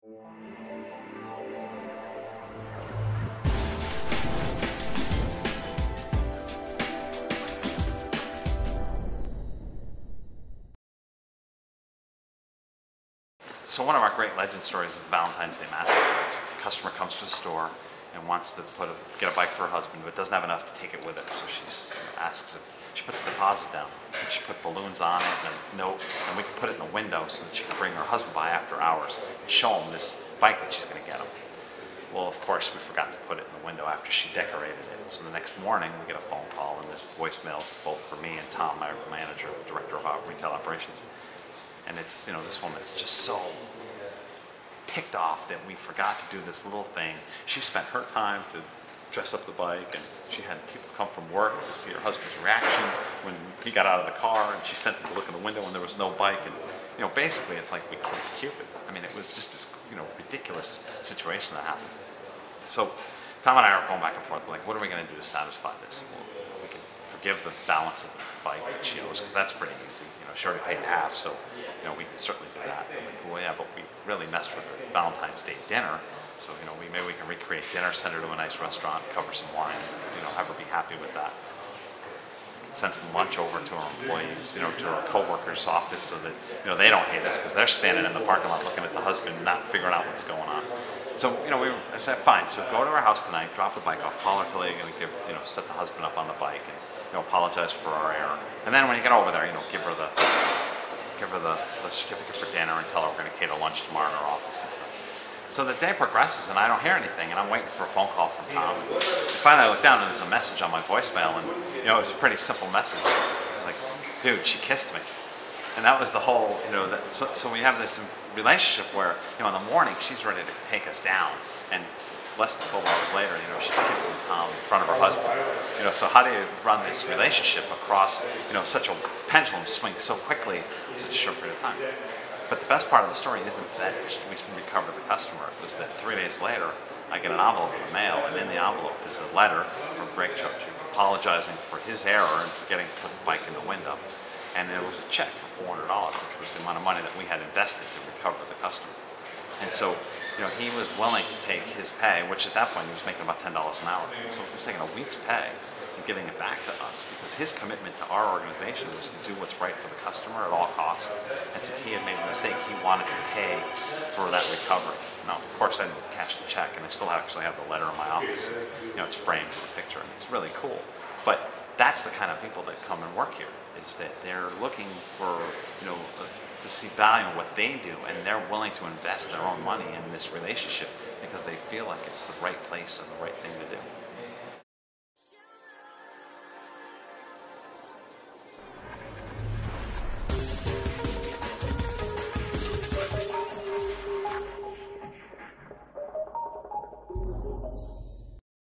So one of our great legend stories is the Valentine's Day Massacre. A customer comes to the store and wants to get a bike for her husband, but doesn't have enough to take it with her. So she asks if she puts a deposit down. And she put balloons on it and a note, and we can put it in the window so that she can bring her husband by after hours and show him this bike that she's going to get him. Well, of course, we forgot to put it in the window after she decorated it. So the next morning, we get a phone call, and there's voicemails both for me and Tom, my manager, director of retail operations. And it's, this woman's just so ticked off that we forgot to do this little thing. She spent her time to dress up the bike, and she had people come from work to see her husband's reaction when he got out of the car, and she sent them to look in the window when there was no bike. And basically it's like we killed Cupid. I mean, it was just this ridiculous situation that happened. So Tom and I are going back and forth, like, what are we going to do to satisfy this? Well, we can forgive the balance of the bike that she owes, because that's pretty easy. She already paid half, so we can certainly do that. Well, yeah, but we really messed with the Valentine's Day dinner, so maybe we can recreate dinner, send her to a nice restaurant, cover some wine, have her be happy with that. Send some lunch over to our employees, to our co-workers' office, so that they don't hate us, because they're standing in the parking lot looking at the husband, not figuring out what's going on. So I said, fine. So go to our house tonight, drop the bike off, call our colleague, and set the husband up on the bike, and apologize for our error. And then when you get over there, give her the certificate for dinner and tell her we're going to cater lunch tomorrow in our office and stuff. So the day progresses, and I don't hear anything, and I'm waiting for a phone call from Tom. And finally, I look down, and there's a message on my voicemail, and it was a pretty simple message. It's like, dude, she kissed me. And that was the whole, so we have this relationship where, in the morning, she's ready to take us down, and less than 12 hours later, she's kissing Tom in front of her husband. So how do you run this relationship across, such a pendulum swing so quickly in such a short period of time? But the best part of the story isn't that we recovered the customer. It was that 3 days later, I get an envelope in the mail, and in the envelope is a letter from Greg Chochi apologizing for his error and forgetting to put the bike in the window. And there was a check for $400, which was the amount of money that we had invested to recover the customer. And so, he was willing to take his pay, which at that point he was making about $10 an hour. So he was taking a week's pay and giving it back to us, because his commitment to our organization was to do what's right for the customer at all costs. And since he had made a mistake, he wanted to pay for that recovery. Now, of course, I didn't cash the check, and I still actually have the letter in my office. It's framed with a picture, and it's really cool. But that's the kind of people that come and work here, is that they're looking for, to see value in what they do, and they're willing to invest their own money in this relationship because they feel like it's the right place and the right thing to do.